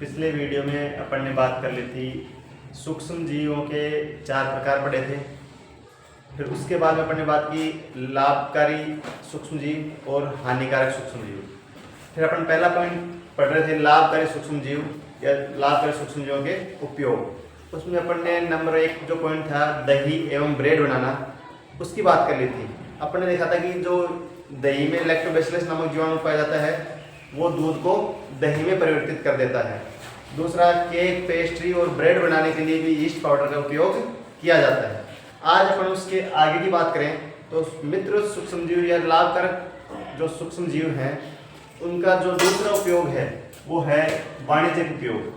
पिछले वीडियो में अपन ने बात कर ली थी सूक्ष्म जीवों के 4 प्रकार पढ़े थे। फिर उसके बाद में अपन ने बात की लाभकारी सूक्ष्म जीव और हानिकारक सूक्ष्म जीव। फिर अपन पहला पॉइंट पढ़ रहे थे लाभकारी सूक्ष्म जीव या लाभकारी सूक्ष्म जीवों के उपयोग। उसमें अपन ने नंबर 1 जो पॉइंट था दही एवं ब्रेड बनाना, उसकी बात कर ली थी। अपन ने देखा था कि जो दही में लैक्टोबैसिलस नामक जीवाणु पाया जाता है वो दूध को दही में परिवर्तित कर देता है। दूसरा, केक, पेस्ट्री और ब्रेड बनाने के लिए भी यीस्ट पाउडर का उपयोग किया जाता है। आज अपन उसके आगे की बात करें तो मित्र सूक्ष्मजीव या लाभकारक जो सूक्ष्म जीव हैं उनका जो दूसरा उपयोग है वो है वाणिज्यिक उपयोग।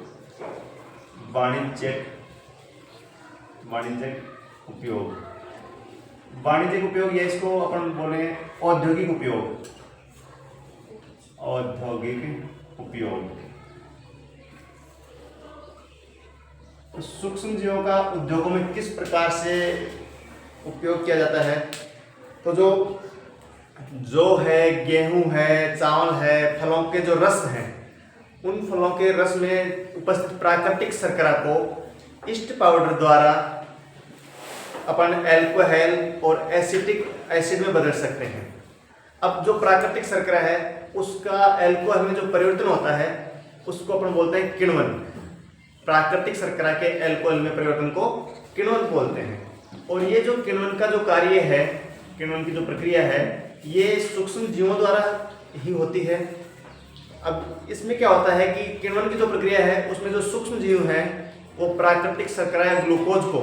वाणिज्यिक उपयोग या इसको अपन बोले औद्योगिक उपयोग। तो सूक्ष्म जीवों का उद्योगों में किस प्रकार से उपयोग किया जाता है? तो जो है गेहूं है, चावल है, फलों के जो रस हैं, उन फलों के रस में उपस्थित प्राकृतिक शर्करा को यीस्ट पाउडर द्वारा अपन अल्कोहल और एसिटिक एसिड में बदल सकते हैं। अब जो प्राकृतिक शर्करा है उसका अल्कोहल में जो परिवर्तन होता है उसको अपन बोलते हैं किण्वन। प्राकृतिक शर्करा के अल्कोहल में परिवर्तन को किण्वन बोलते हैं। और ये जो किण्वन का जो कार्य है, किण्वन की जो प्रक्रिया है, ये सूक्ष्म जीवों द्वारा ही होती है। अब इसमें क्या होता है कि किण्वन की जो प्रक्रिया है उसमें जो सूक्ष्म जीव हैं वो प्राकृतिक शर्करा या ग्लूकोज को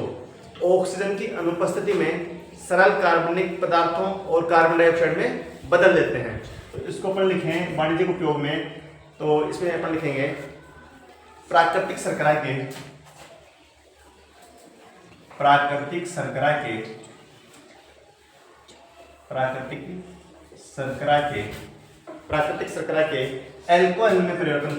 ऑक्सीजन की अनुपस्थिति में सरल कार्बनिक पदार्थों और कार्बन डाइऑक्साइड में बदल देते हैं। तो इसको अपन लिखें वाणिज्यिक उपयोग में, तो इसमें अपन लिखेंगे प्राकृतिक शर्करा के अल्कोहल में परिवर्तन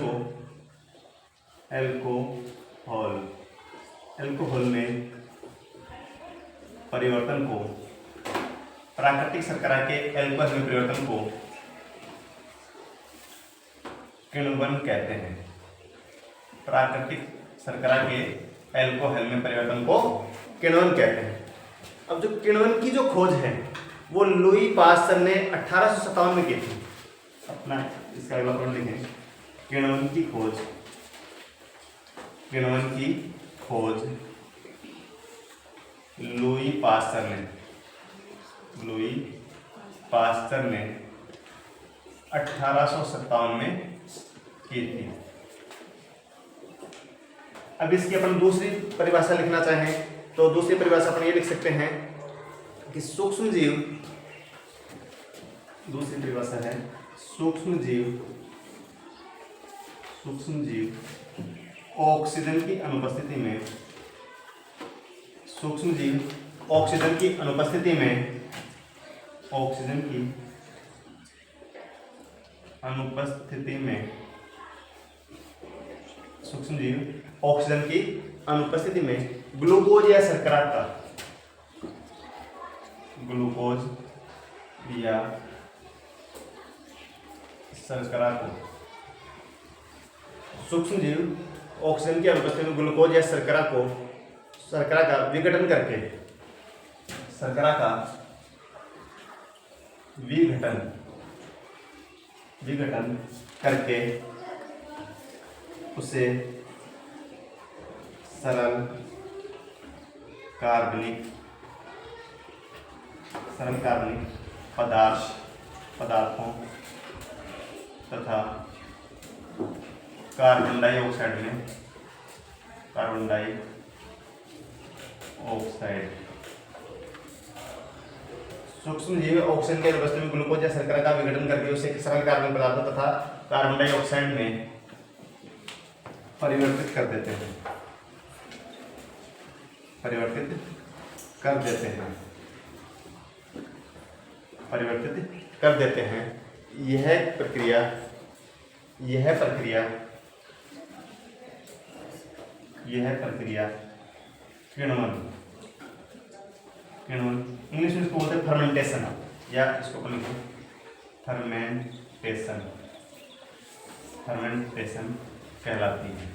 को प्राकृतिक शर्करा के अल्कोहल में परिवर्तन को किण्वन कहते हैं। प्राकृतिक शर्करा के अल्कोहल में परिवर्तन को किण्वन कहते हैं। अब जो किण्वन की जो खोज है वो लुई पास्चर ने 1857 में की थी। अपना इसका अगला पॉइंट लिखें, किण्वन की खोज लुई पास्चर ने 1857 में की थी। अब इसकी अपन दूसरी परिभाषा लिखना चाहें तो दूसरी परिभाषा अपन ये लिख सकते हैं कि सूक्ष्म जीव, दूसरी परिभाषा है सूक्ष्म जीव ऑक्सीजन की अनुपस्थिति में सूक्ष्म जीव ऑक्सीजन की अनुपस्थिति में ग्लूकोज या शर्करा को सूक्ष्म जीव ऑक्सीजन की अनुपस्थिति में ग्लूकोज या शर्करा का विघटन करके उसे सरल कार्बनिक पदार्थों तथा कार्बन डाइऑक्साइड सूक्ष्म जीव ऑक्सीजन के अनुपस्थिति में ग्लूकोज या शर्करा का विघटन करके उसे सरल कार्बनिक पदार्थों तथा कार्बन डाइऑक्साइड में परिवर्तित कर देते हैं। यह प्रक्रिया किण्वन इंग्लिश में इसको बोलते हैं फर्मेंटेशन, या इसको अपन लिखें फर्मेंटेशन कहलाती है।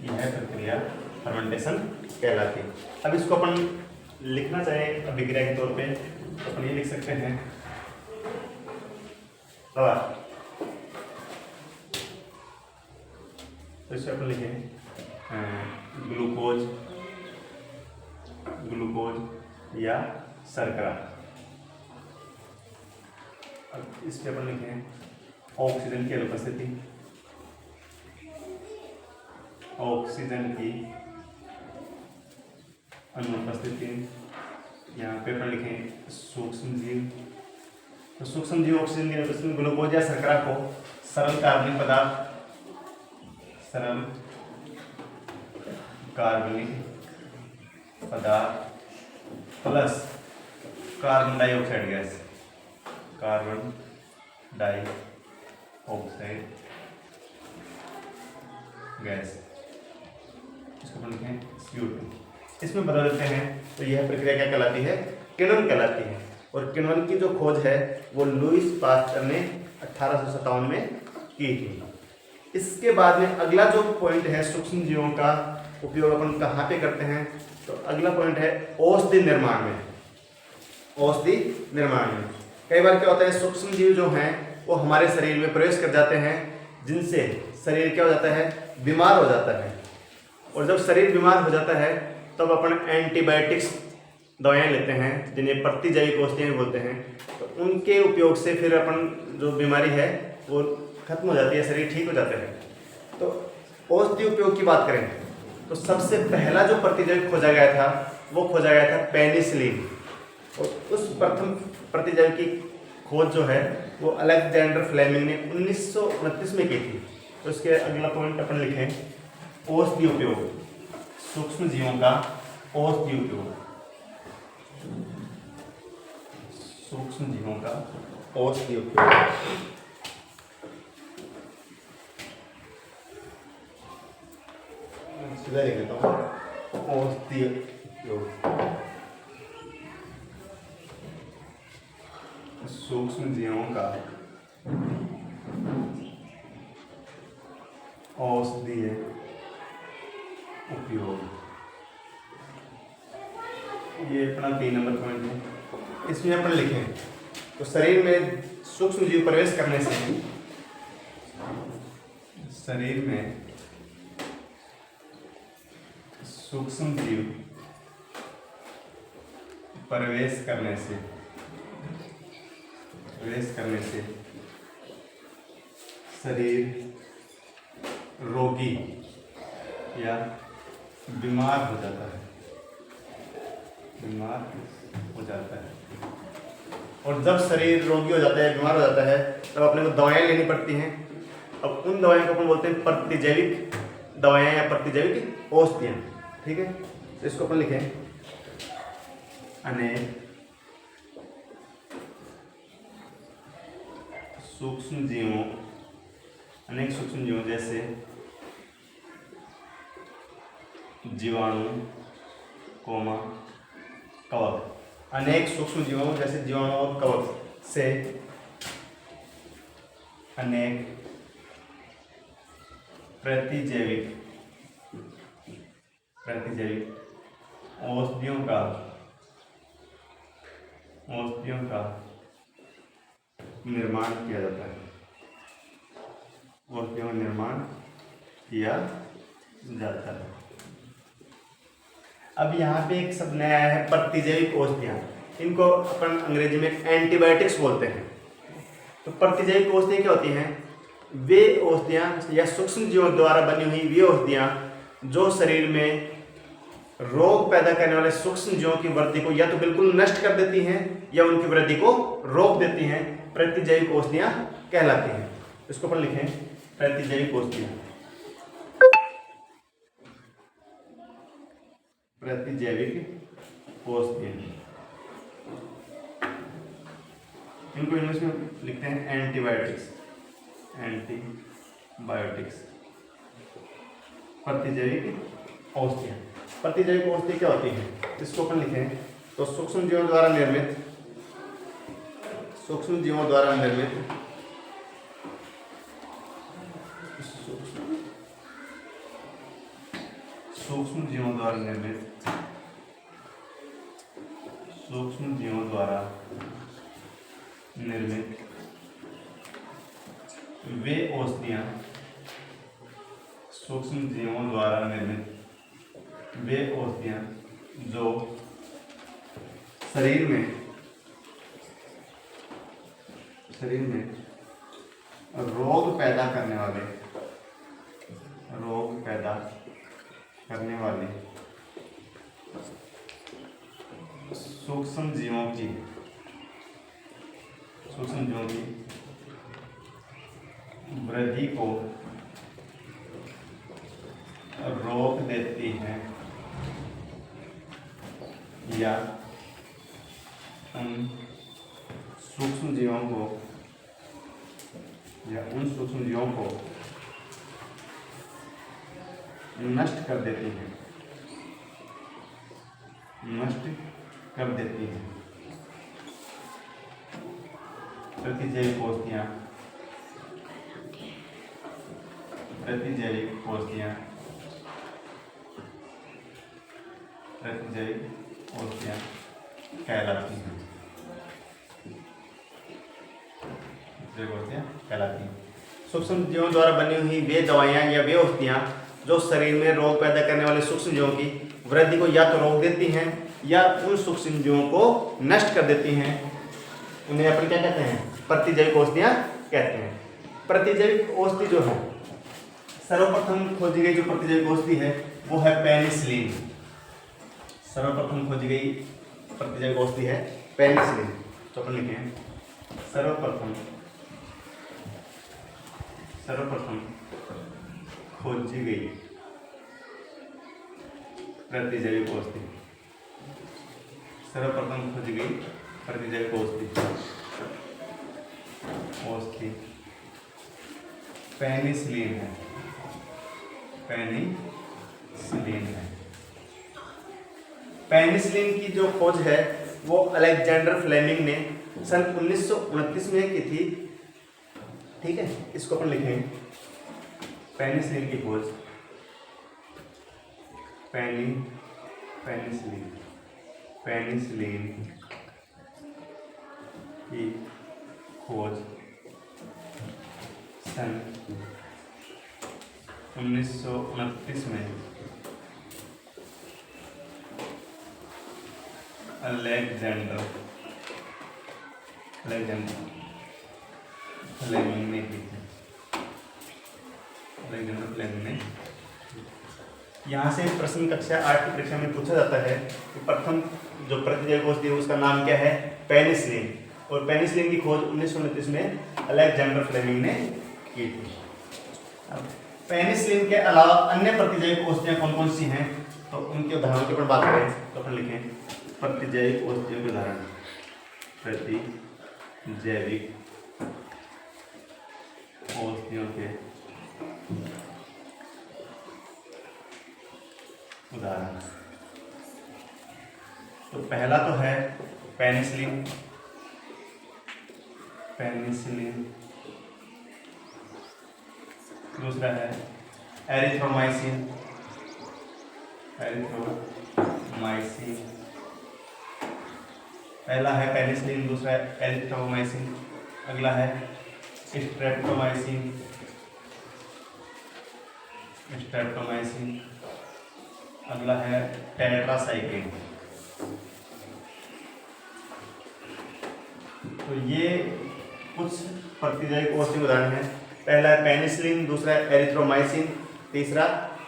यह प्रक्रिया फर्मेंटेशन कहलाती है। अब इसको अपन लिखना चाहें अभिक्रिया के तौर पे तो अपन ये लिख सकते हैं हवा, तो इसे अपन लिखें ग्लूकोज या शर्करा। अब इस पे अपन लिखें ऑक्सीजन की अनुपस्थिति, ऑक्सीजन की अनुपस्थिति। यहाँ पे अपन लिखें सूक्ष्म जीव, तो सूक्ष्म जीव ऑक्सीजन की अनुपस्थिति ग्लूकोज या शर्करा को सरल कार्बनिक पदार्थ, सरल कार्बनिक पदार्थ plus carbon dioxide gas, carbon dioxide gas, इसको अपन लिखें CO2, इसमें बदल देते हैं। तो यह प्रक्रिया क्या कहलाती है? किण्वन कहलाती है। और किण्वन की जो खोज है वो लुईस पास्टर ने 1857 में की थी। इसके बाद में अगला जो पॉइंट है सूक्ष्म जीवों का उपयोग अपन कहाँ पे करते हैं, तो अगला पॉइंट है औषधि निर्माण में। औषधि निर्माण में कई बार क्या होता है, सूक्ष्म जीव जो हैं वो हमारे शरीर में प्रवेश कर जाते हैं, जिनसे शरीर क्या हो जाता है, बीमार हो जाता है। और जब शरीर बीमार हो जाता है तब अपन एंटीबायोटिक्स दवाएं लेते हैं, जिन्हें प्रतिजैविक औषधियाँ बोलते हैं। तो उनके उपयोग से फिर अपन जो बीमारी है वो खत्म हो जाती है, शरीर ठीक हो जाता है। तो औषधि उपयोग की बात करें तो सबसे पहला जो प्रतिजैविक खोजा गया था वो खोजा गया था पेनिसिलिन। और उस प्रथम प्रतिजैविक की खोज जो है वो अलेक्जेंडर फ्लेमिंग ने 1929 में की थी। तो इसके अगला पॉइंट अपन लिखें औषधि उपयोग, सूक्ष्म जीवों का औषधि उपयोग, सूक्ष्म जीवों का औषधि उपयोग। सीधा लिख देता हूँ औषधि उपयोग, सूक्ष्म जीवों का औषधीय उपयोग। ये अपना 3 नंबर पॉइंट है। इसमें अपन लिखें तो शरीर में सूक्ष्म जीव प्रवेश करने से, शरीर में सूक्ष्म जीव प्रवेश करने से शरीर रोगी या बीमार हो जाता है, बीमार हो जाता है। और जब शरीर रोगी हो जाता है, बीमार हो जाता है, तब अपने को दवाएं लेनी पड़ती हैं। अब उन दवाइयों को अपन बोलते हैं प्रतिजैविक दवाएं या प्रतिजैविक औषधियाँ। ठीक है, तो इसको अपन लिखें अनेक सूक्ष्म जीवों जैसे जीवाणु, कवक, अनेक सूक्ष्म जीवों जैसे जीवाणु और कवक से अनेक प्रतिजैविक औषधियों का निर्माण किया जाता है, औषधियों का निर्माण किया जाता है। अब यहाँ पे एक शब्द नया है, प्रतिजैविक औषधियाँ। इनको अपन अंग्रेजी में एंटीबायोटिक्स बोलते हैं। तो प्रतिजैविक औषधियाँ क्या होती हैं? वे औषधियाँ या सूक्ष्म जीवों द्वारा बनी हुई वे औषधियाँ जो शरीर में रोग पैदा करने वाले सूक्ष्म जीवों की वृद्धि को या तो बिल्कुल नष्ट कर देती हैं या उनकी वृद्धि को रोक देती हैं, प्रतिजैविक औषधियाँ कहलाती हैं। इसको अपन लिखें प्रतिजैविक औषधियाँ, प्रतिजैविक औषधियाँ। इनको इंग्लिश में लिखते हैं एंटीबायोटिक्स, प्रतिजैविक औषधियाँ। प्रतिजैविक औषधि क्या होती है? इसको अपन लिखें तो सूक्ष्म जीवों द्वारा निर्मित सूक्ष्म जीवों द्वारा निर्मित, सूक्ष्म जीवों द्वारा निर्मित वे औषधियाँ, सूक्ष्म जीवों द्वारा निर्मित वे औषधियाँ जो शरीर में रोग पैदा करने वाले सूक्ष्म जीवों की वृद्धि को रोक देती हैं या उन सूक्ष्म जीवों को नष्ट कर देती हैं, प्रतिजैविक औषधियाँ कहलाती हैं। सूक्ष्म जीवों द्वारा बनी हुई वे दवाइयाँ या वे औषधियाँ जो शरीर में रोग पैदा करने वाले सूक्ष्म जीवों की वृद्धि को या तो रोक देती हैं या उन सूक्ष्म जीवों को नष्ट कर देती हैं, उन्हें अपन क्या कहते हैं? प्रतिजैविक औषधियाँ कहते हैं। प्रतिजैविक औषधि जो है, सर्वप्रथम खोजी गई जो प्रतिजैविक औषधि है वो है पेनिसिलिन। सर्वप्रथम खोजी गई प्रतिजैविक औषधि है पेनिसिलिन। तो अपन लिखें सर्वप्रथम खोजी गई प्रतिजैविक औषधि, सर्वप्रथम खोजी गई प्रतिजैविक औषधि पेनिसिलिन है। पेनिसिलिन की जो खोज है वो अलेक्जेंडर फ्लेमिंग ने सन 1929 में की थी। ठीक है, इसको अपन लिखें पेनिसिलिन की खोज, पेनिसिलिन की खोज सन 1929 में अलेक्जेंडर फ्लेमिंग ने की थी। यहाँ से प्रश्न कक्षा 8 की परीक्षा में पूछा जाता है कि प्रथम जो प्रतिजैविक औषधि है उसका नाम क्या है? पेनिसिलिन। और पेनिसिलिन की खोज 1929 में अलेक्जेंडर फ्लेमिंग ने की थी। अब पेनिसिलिन के अलावा अन्य प्रतिजैविक औषधियाँ कौन कौन सी हैं, तो उनके उदाहरणों की अपन बात करें तो अपन लिखें प्रतिजैविक औषधियों के उदाहरण। प्रतिजैविक औषधियों के उदाहरण, तो पहला तो है पेनिसिलिन। दूसरा है एरिथ्रोमाइसिन। पहला है पेनिसिलिन, दूसरा है एरिथ्रोमाइसिन, अगला है स्ट्रेप्टोमाइसिन, अगला है टेट्रासाइक्लिन। तो ये कुछ प्रतिजैविक औषधि उदाहरण हैं। पहला है पेनिसिलिन, दूसरा है एरिथ्रोमाइसिन, तीसरा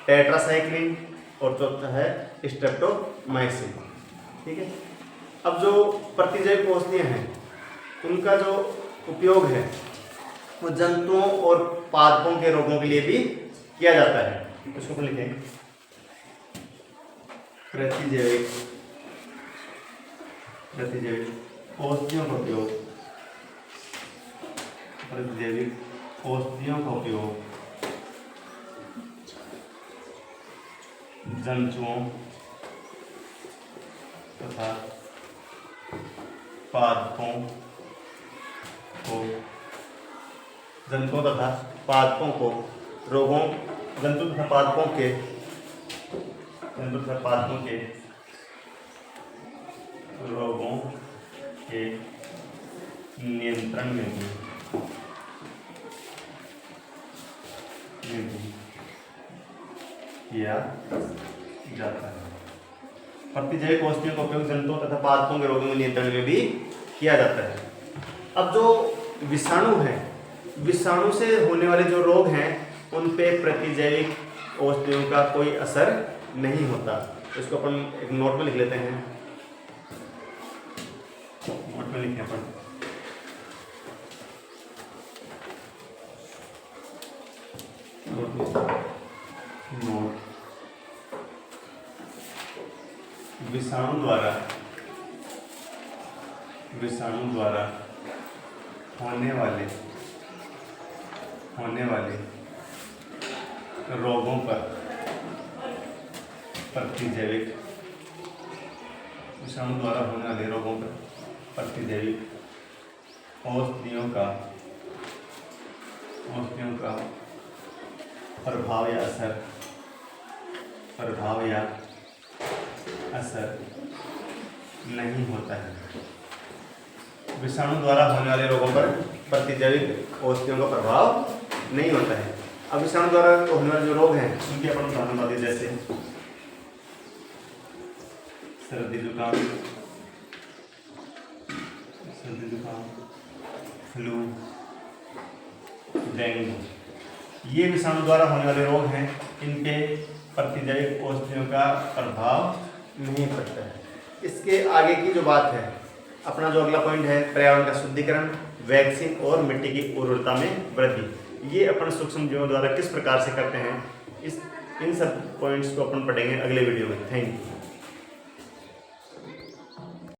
टेट्रासाइक्लिन और चौथा है स्ट्रेप्टोमाइसिन। ठीक है, अब जो प्रतिजैविक औषधियाँ हैं उनका जो उपयोग है वो जंतुओं और पादपों के रोगों के लिए भी किया जाता है। इसको लिखें प्रतिजैविक औषधियों का उपयोग, जंतुओं तथा पादपों को रोगों, जंतु तथा पादपों के रोगों के नियंत्रण में भी किया जाता है। प्रतिजैविक औषधियों का उपयोग जंतुओं तथा पादपों के रोगों के नियंत्रण में भी किया जाता है। अब जो विषाणु है, विषाणु से होने वाले जो रोग हैं उन पे प्रतिजैविक औषधियों का कोई असर नहीं होता। इसको अपन एक नोट में लिख लेते हैं, नोट में लिखें अपन नोट, विषाणु द्वारा होने वाले रोगों पर प्रतिजैविक औषधियों का प्रभाव या असर नहीं होता है। विषाणु द्वारा होने वाले रोगों पर प्रतिजैविक औषधियों का प्रभाव नहीं होता है। अब विषाणु द्वारा होने वाले जो रोग हैं उनके अपन उदाहरण बताते हैं, जैसे सर्दी जुकाम, फ्लू, डेंगू, ये विषाणु द्वारा होने वाले रोग हैं। इन पे प्रतिजैविक औषधियों का प्रभाव नहीं पड़ता है। इसके आगे की जो बात है, अपना जो अगला पॉइंट है, पर्यावरण का शुद्धिकरण, वैक्सीन और मिट्टी की उर्वरता में वृद्धि, ये अपन सूक्ष्म जीवों द्वारा किस प्रकार से करते हैं, इन सब पॉइंट्स को अपन पढ़ेंगे अगले वीडियो में। Thank you.